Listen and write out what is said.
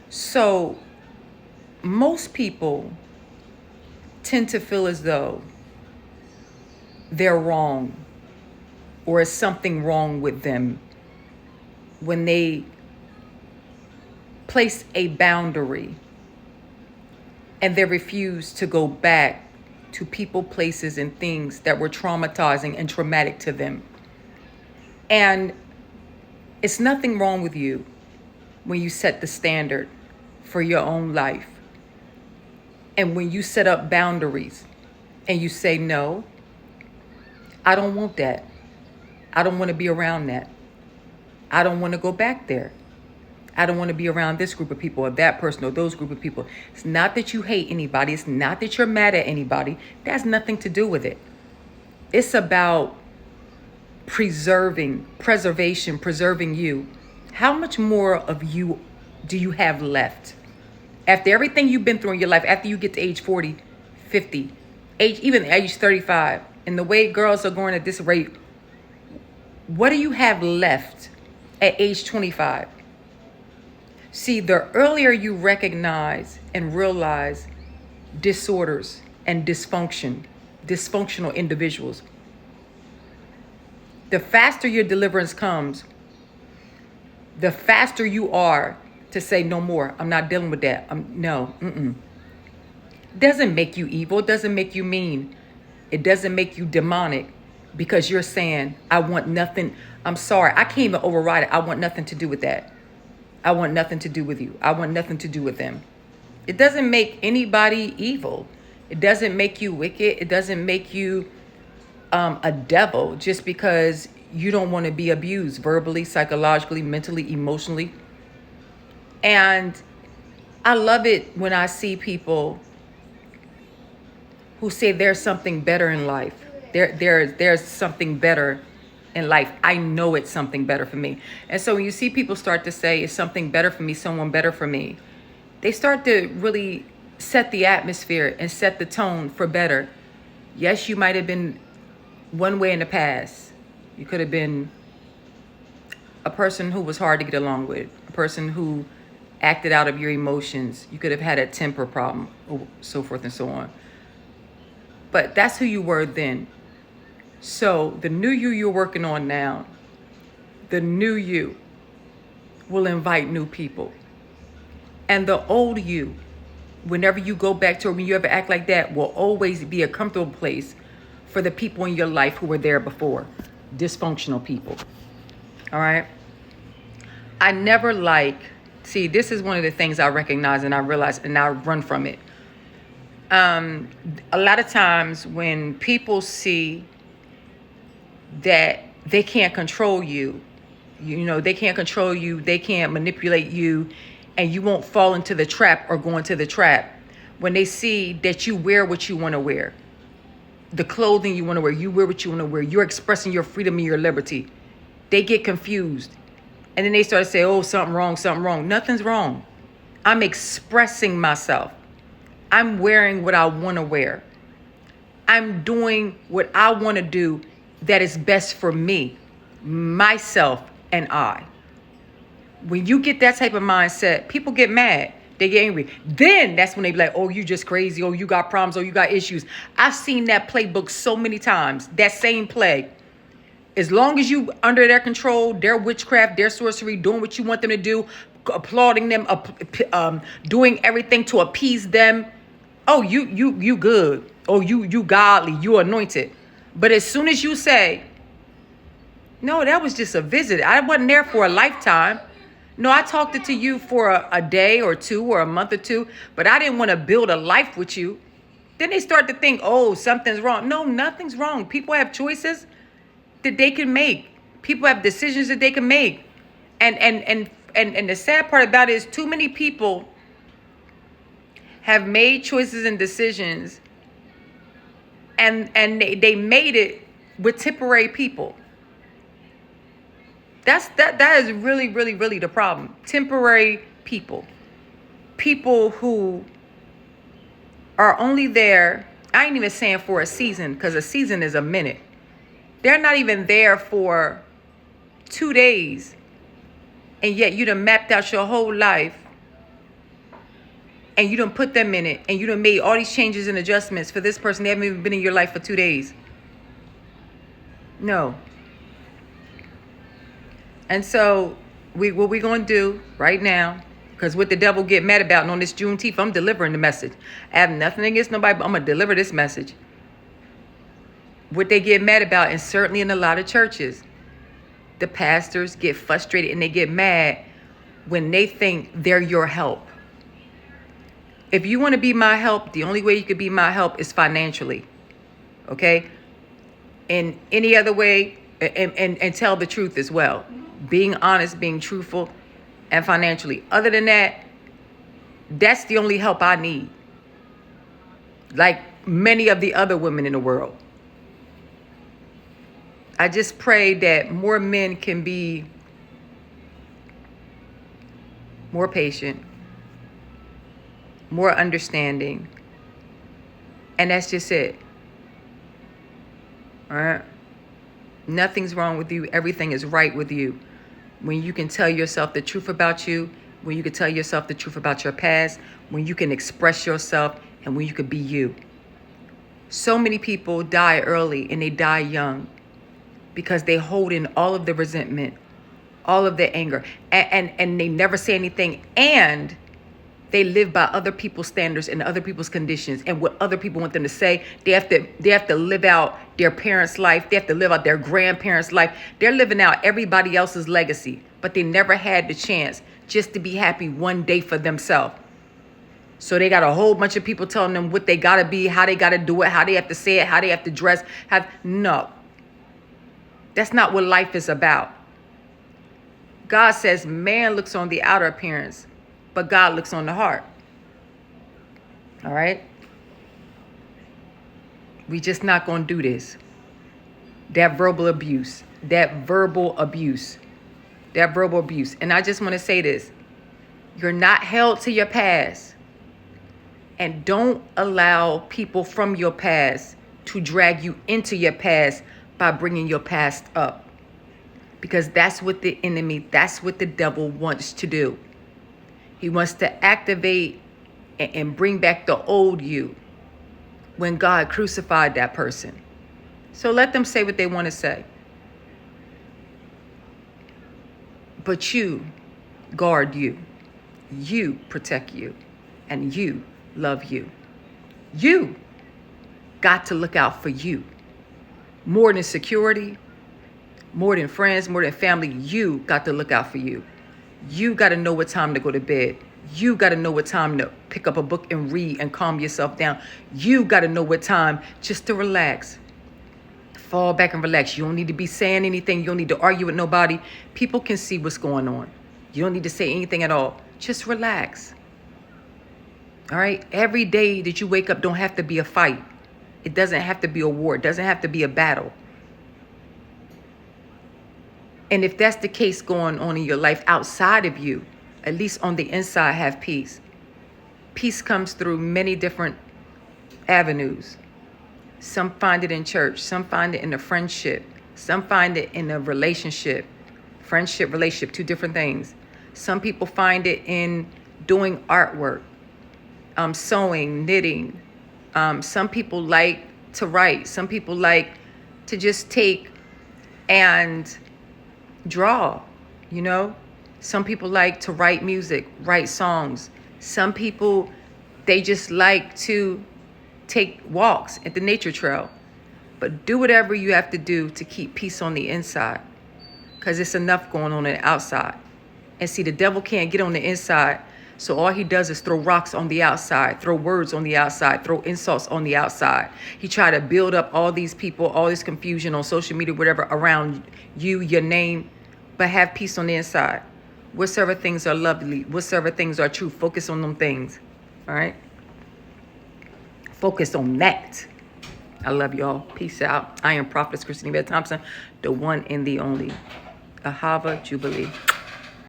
So most people tend to feel as though they're wrong or is something wrong with them when they place a boundary and they refuse to go back to people, places, and things that were traumatizing and traumatic to them. And it's nothing wrong with you when you set the standard for your own life. And when you set up boundaries and you say, no, I don't want that. I don't want to be around that. I don't want to go back there. I don't want to be around this group of people or that person or those group of people. It's not that you hate anybody. It's not that you're mad at anybody. That has nothing to do with it. It's about preserving you. How much more of you do you have left? After everything you've been through in your life, after you get to age 40, 50, even age 35, and the way girls are going at this rate, what do you have left at age 25? See, the earlier you recognize and realize disorders and dysfunctional individuals, the faster your deliverance comes, the faster you are to say, no more. I'm not dealing with that. No. Doesn't make you evil. Doesn't make you mean. It doesn't make you demonic because you're saying, I want nothing. I'm sorry. I can't even override it. I want nothing to do with that. I want nothing to do with you. I want nothing to do with them. It doesn't make anybody evil. It doesn't make you wicked. It doesn't make you a devil just because you don't want to be abused verbally, psychologically, mentally, emotionally. And I love it when I see people who say there's something better in life. There's something better in life. I know it's something better for me. And so when you see people start to say it's something better for me, someone better for me, they start to really set the atmosphere and set the tone for better. Yes, you might have been one way in the past. You could have been a person who was hard to get along with, a person who acted out of your emotions. You could have had a temper problem, so forth and so on. But that's who you were then. So the new you you're working on now, the new you will invite new people. And the old you, whenever you go back to, or when you ever act like that, will always be a comfortable place for the people in your life who were there before. Dysfunctional people. All right? I never see, this is one of the things I recognize and I realize and I run from it. A lot of times when people see that they can't control you, they can't control you, they can't manipulate you, and you won't fall into the trap or go into the trap. When they see that you wear what you want to wear, the clothing you want to wear, you wear what you want to wear, you're expressing your freedom and your liberty, they get confused. And then they start to say, oh, something wrong. Nothing's wrong. I'm expressing myself. I'm wearing what I want to wear. I'm doing what I want to do that is best for me, myself, and I. When you get that type of mindset, people get mad. They get angry. Then that's when they be like, oh, you just crazy. Oh, you got problems. Oh, you got issues. I've seen that playbook so many times. That same play. As long as you under their control, their witchcraft, their sorcery, doing what you want them to do, applauding them, doing everything to appease them. Oh, you good. Oh, you godly. You anointed. But as soon as you say, no, that was just a visit. I wasn't there for a lifetime. No, I talked to you for a day or two or a month or two, but I didn't want to build a life with you. Then they start to think, oh, something's wrong. No, nothing's wrong. People have choices that they can make. People have decisions that they can make. And the sad part about it is too many people have made choices and decisions and they made it with temporary people. That is really, really, really the problem. Temporary people. People who are only there, I ain't even saying for a season, because a season is a minute. They're not even there for 2 days. And yet you done mapped out your whole life and you done put them in it, and you done made all these changes and adjustments for this person. They haven't even been in your life for 2 days. No. And so what we going to do right now, because what the devil get mad about, and on this Juneteenth, I'm delivering the message. I have nothing against nobody, but I'm going to deliver this message. What they get mad about, and certainly in a lot of churches, the pastors get frustrated and they get mad when they think they're your help. If you want to be my help, the only way you could be my help is financially. Okay? In any other way, and tell the truth as well. Being honest, being truthful, and financially. Other than that, that's the only help I need. Like many of the other women in the world. I just pray that more men can be more patient, more understanding. And that's just it. All right? Nothing's wrong with you. Everything is right with you. When you can tell yourself the truth about you, when you can tell yourself the truth about your past, when you can express yourself, and when you can be you. So many people die early and they die young because they hold in all of the resentment, all of the anger, and they never say anything, and they live by other people's standards and other people's conditions and what other people want them to say. They have to live out their parents' life. They have to live out their grandparents' life. They're living out everybody else's legacy, but they never had the chance just to be happy one day for themselves. So they got a whole bunch of people telling them what they got to be, how they got to do it, how they have to say it, how they have to dress. No. That's not what life is about. God says man looks on the outer appearance, but God looks on the heart. All right? We just not going to do this. That verbal abuse. And I just want to say this. You're not held to your past. And don't allow people from your past to drag you into your past by bringing your past up. Because that's what the enemy, that's what the devil wants to do. He wants to activate and bring back the old you when God crucified that person. So let them say what they want to say. But you guard you. You protect you. And you love you. You got to look out for you. More than security, more than friends, more than family, you got to look out for you. You got to know what time to go to bed. You got to know what time to pick up a book and read and calm yourself down. You got to know what time just to relax. Fall back and relax. You don't need to be saying anything. You don't need to argue with nobody. People can see what's going on. You don't need to say anything at all. Just relax. All right? Every day that you wake up don't have to be a fight. It doesn't have to be a war. It doesn't have to be a battle. And if that's the case going on in your life outside of you, at least on the inside, have peace. Peace comes through many different avenues. Some find it in church. Some find it in a friendship. Some find it in a relationship. Friendship, relationship, two different things. Some people find it in doing artwork, sewing, knitting. Some people like to write. Some people like to just take and draw, you know. Some people like to write music, write songs. Some people, they just like to take walks at the nature trail. But do whatever you have to do to keep peace on the inside, because it's enough going on the outside. And see, the devil can't get on the inside, so all he does is throw rocks on the outside, throw words on the outside, throw insults on the outside. He tried to build up all these people, all this confusion on social media, whatever, around you, your name, but have peace on the inside. Whatsoever things are lovely, whatsoever things are true, focus on them things. All right? Focus on that. I love y'all. Peace out. I am Prophetess Christine Yvette Thompson, the one and the only. Ahava Jubilee.